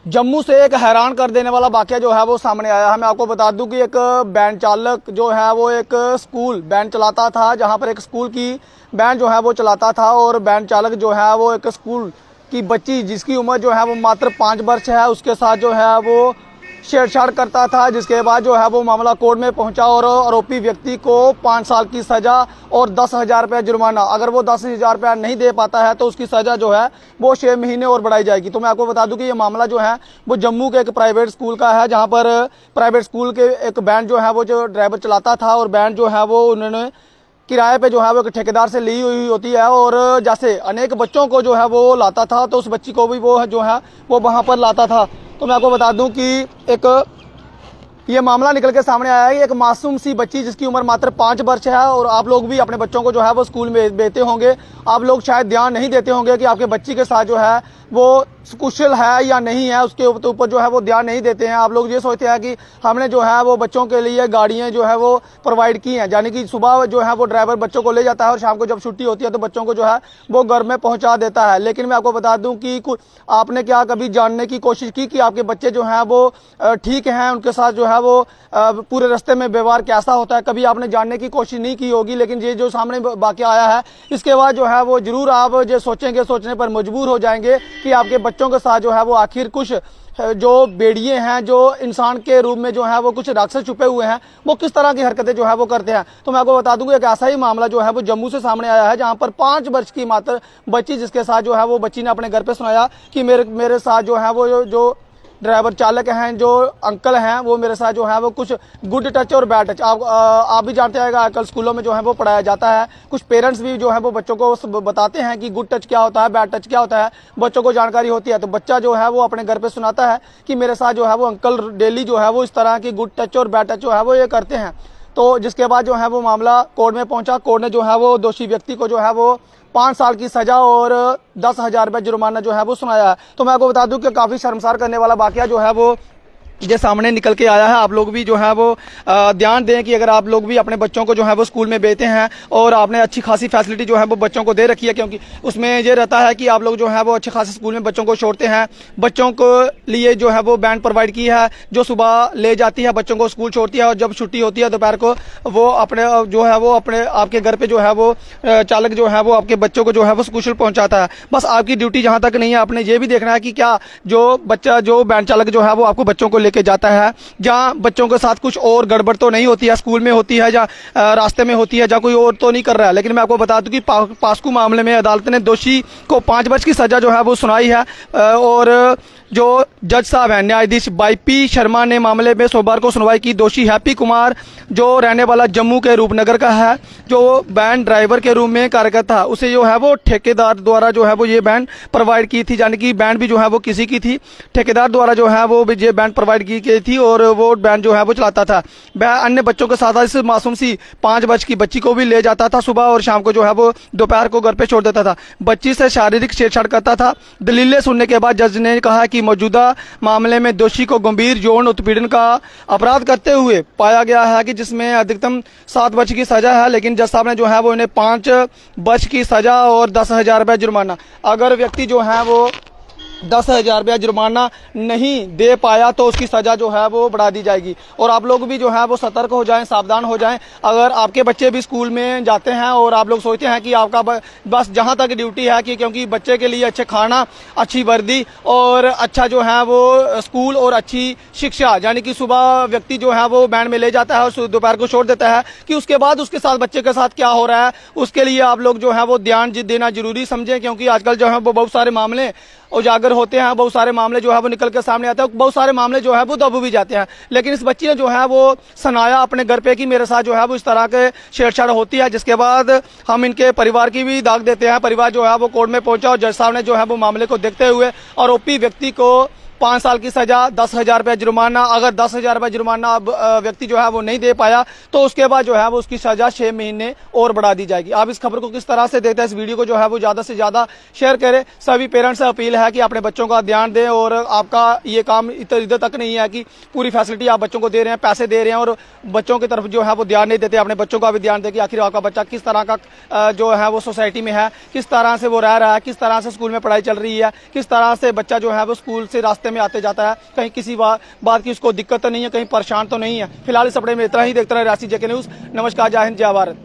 जम्मू से एक हैरान कर देने वाला वाकया जो है वो सामने आया है। मैं आपको बता दूं कि एक वैन चालक जो है वो एक स्कूल वैन चलाता था, जहां पर एक स्कूल की वैन जो है वो चलाता था, और वैन चालक जो है वो एक स्कूल की बच्ची जिसकी उम्र जो है वो मात्र 5 वर्ष है, उसके साथ जो है वो छेड़छाड़ करता था। जिसके बाद जो है वो मामला कोर्ट में पहुंचा और आरोपी व्यक्ति को 5 साल की सजा और 10,000 रुपये जुर्माना। अगर वो 10,000 रुपया नहीं दे पाता है तो उसकी सजा जो है वो 6 महीने और बढ़ाई जाएगी। तो मैं आपको बता दूं कि ये मामला जो है वो जम्मू के एक प्राइवेट स्कूल का है, जहां पर प्राइवेट स्कूल के एक वैन जो है वो जो ड्राइवर चलाता था, और वैन जो है वो उन्होंने किराए पे जो है वो एक ठेकेदार से ली हुई होती है, और जैसे अनेक बच्चों को जो है वो लाता था तो उस बच्ची को भी वो जो है वो वहां पर लाता था। तो मैं आपको बता दूं कि एक ये मामला निकल के सामने आया है। एक मासूम सी बच्ची जिसकी उम्र मात्र 5 वर्ष है, और आप लोग भी अपने बच्चों को जो है वो स्कूल में भेजते होंगे। आप लोग शायद ध्यान नहीं देते होंगे कि आपके बच्ची के साथ जो है वो कुशल है या नहीं है, उसके ऊपर जो है वो ध्यान नहीं देते हैं। आप लोग ये सोचते हैं कि हमने जो है वो बच्चों के लिए गाड़ियां जो है वो प्रोवाइड की हैं, यानी कि सुबह जो है वो ड्राइवर बच्चों को ले जाता है और शाम को जब छुट्टी होती है तो बच्चों को जो है वो घर में पहुंचा देता है। लेकिन मैं आपको बता दूं कि आपने क्या कभी जानने की कोशिश की कि आपके बच्चे जो हैं वो ठीक हैं, उनके साथ जो है वो पूरे रास्ते में व्यवहार कैसा होता है? कभी आपने जानने की कोशिश नहीं की होगी। लेकिन ये जो सामने वाकया आया है, इसके बाद जो है वो जरूर आप ये सोचने पर मजबूर हो जाएंगे कि आपके बच्चों के साथ जो है वो आखिर कुछ जो बेड़िए हैं, जो इंसान के रूप में जो है वो कुछ राक्षस छुपे हुए हैं, वो किस तरह की हरकतें जो है वो करते हैं। तो मैं आपको बता दूं कि एक ऐसा ही मामला जो है वो जम्मू से सामने आया है, जहां पर 5 वर्ष की मात्र बच्ची, जिसके साथ जो है वो बच्ची ने अपने घर पे सुनाया कि मेरे साथ जो है वो जो ड्राइवर चालक हैं, जो अंकल हैं, वो मेरे साथ जो है वो कुछ गुड टच और बैड टच, आप भी जानते हैं आजकल स्कूलों में जो है वो पढ़ाया जाता है। कुछ पेरेंट्स भी जो है वो बच्चों को बताते हैं कि गुड टच क्या होता है, बैड टच क्या होता है, बच्चों को जानकारी होती है। तो बच्चा जो है वो अपने घर पे सुनाता है कि मेरे साथ जो है वो अंकल डेली जो है वो इस तरह की गुड टच और बैड टच जो है वो ये करते हैं। तो जिसके बाद जो है वो मामला कोर्ट में पहुंचा। कोर्ट ने जो है वो दोषी व्यक्ति को जो है वो 5 साल की सजा और 10,000 रुपये जुर्माना जो है वो सुनाया है। तो मैं आपको बता दूं कि काफी शर्मसार करने वाला वाकया जो है वो ये सामने निकल के आया है। आप लोग भी जो है वो ध्यान दें कि अगर आप लोग भी अपने बच्चों को जो है वो स्कूल में भेजते हैं और आपने अच्छी खासी फैसिलिटी जो है वो बच्चों को दे रखी है, क्योंकि उसमें ये रहता है कि आप लोग जो है वो अच्छे खासे स्कूल में बच्चों को छोड़ते हैं। बच्चों को लिए जो है वो वैन प्रोवाइड की है, जो सुबह ले जाती है बच्चों को स्कूल छोड़ती है, और जब छुट्टी होती है दोपहर को वो अपने जो है वो अपने आपके घर पे जो है वो चालक जो है वो आपके बच्चों को जो है वो कुशल पहुंचाता है। बस आपकी ड्यूटी जहां तक नहीं है, आपने ये भी देखना है कि क्या जो वैन चालक जो है वो आपको बच्चों को लेके जाता है, जहां बच्चों के साथ कुछ और गड़बड़ तो नहीं होती है, स्कूल में होती है या रास्ते में होती है, या कोई और तो नहीं कर रहा है। लेकिन मैं आपको बता दूं कि पास्कू मामले में अदालत ने दोषी को 5 वर्ष की सजा जो है वो सुनाई है, और जो जज साहब हैं न्यायाधीश वाईपी शर्मा ने मामले में सोमवार को सुनवाई की। दोषी हैप्पी कुमार जो रहने वाला जम्मू के रूपनगर का है, जो वैन ड्राइवर के रूप में कार्यरत था, उसे जो है वो ठेकेदार द्वारा जो है वो ये वैन प्रोवाइड की थी, यानी कि वैन भी जो है वो किसी की थी, ठेकेदार द्वारा जो है वो ये वैन प्रोवाइड की गई थी, और वो वैन जो है वो चलाता था। वह अन्य बच्चों के साथ इस मासूम सी 5 वर्ष की बच्ची को भी ले जाता था सुबह, और शाम को जो है वो दोपहर को घर पे छोड़ देता था। बच्ची से शारीरिक छेड़छाड़ करता था। दलीलें सुनने के बाद जज ने कहा कि मौजूदा मामले में दोषी को गंभीर यौन उत्पीड़न का अपराध करते हुए पाया गया है, कि जिसमें अधिकतम 7 वर्ष की सजा है। लेकिन जज साहब ने जो है वो इन्हें 5 वर्ष की सजा और 10,000 रुपये जुर्माना, अगर व्यक्ति जो है वो 10,000 रुपया जुर्माना नहीं दे पाया तो उसकी सजा जो है वो बढ़ा दी जाएगी। और आप लोग भी जो है वो सतर्क हो जाएं, सावधान हो जाएं। अगर आपके बच्चे भी स्कूल में जाते हैं और आप लोग सोचते हैं कि आपका बस जहां तक ड्यूटी है कि क्योंकि बच्चे के लिए अच्छे खाना, अच्छी वर्दी और अच्छा जो है वो स्कूल और अच्छी शिक्षा, यानी कि सुबह व्यक्ति जो है वो वैन में ले जाता है और दोपहर को छोड़ देता है, कि उसके बाद उसके साथ बच्चे के साथ क्या हो रहा है, उसके लिए आप लोग जो है वो ध्यान देना जरूरी समझें। क्योंकि आजकल जो है वो बहुत सारे मामले उजागर होते हैं, बहुत सारे मामले जो है वो निकल के सामने आते हैं, बहुत सारे मामले जो है वो दब भी जाते हैं। लेकिन इस बच्ची ने जो है वो सुनाया अपने घर पे कि मेरे साथ जो है वो इस तरह के छेड़छाड़ होती है, जिसके बाद हम इनके परिवार की भी दाग देते हैं। परिवार जो है वो कोर्ट में पहुंचा और जज साहब ने जो है वो मामले को देखते हुए आरोपी व्यक्ति को 5 साल की सजा, 10,000 रुपये जुर्माना, अगर 10,000 रुपये जुर्माना व्यक्ति जो है वो नहीं दे पाया तो उसके बाद जो है वो उसकी सजा 6 महीने और बढ़ा दी जाएगी। आप इस खबर को किस तरह से देखते हैं, इस वीडियो को जो है वो ज्यादा से ज्यादा शेयर करें। सभी पेरेंट्स से अपील है कि अपने बच्चों का ध्यान दें, और आपका ये काम इधर तक नहीं है कि पूरी फैसिलिटी आप बच्चों को दे रहे हैं, पैसे दे रहे हैं, और बच्चों की तरफ जो है वो ध्यान नहीं देते। अपने बच्चों का भी ध्यान दें कि आखिर आपका बच्चा किस तरह का जो है वो सोसाइटी में है, किस तरह से वो रह रहा है, किस तरह से स्कूल में पढ़ाई चल रही है, किस तरह से बच्चा जो है वो स्कूल से रास्ते में आते जाता है, कहीं किसी बात की उसको दिक्कत तो नहीं है, कहीं परेशान तो नहीं है। फिलहाल इस अपडेट में इतना ही। देखते रहे रियासी जेके न्यूज़। नमस्कार, जय हिंद, जय भारत।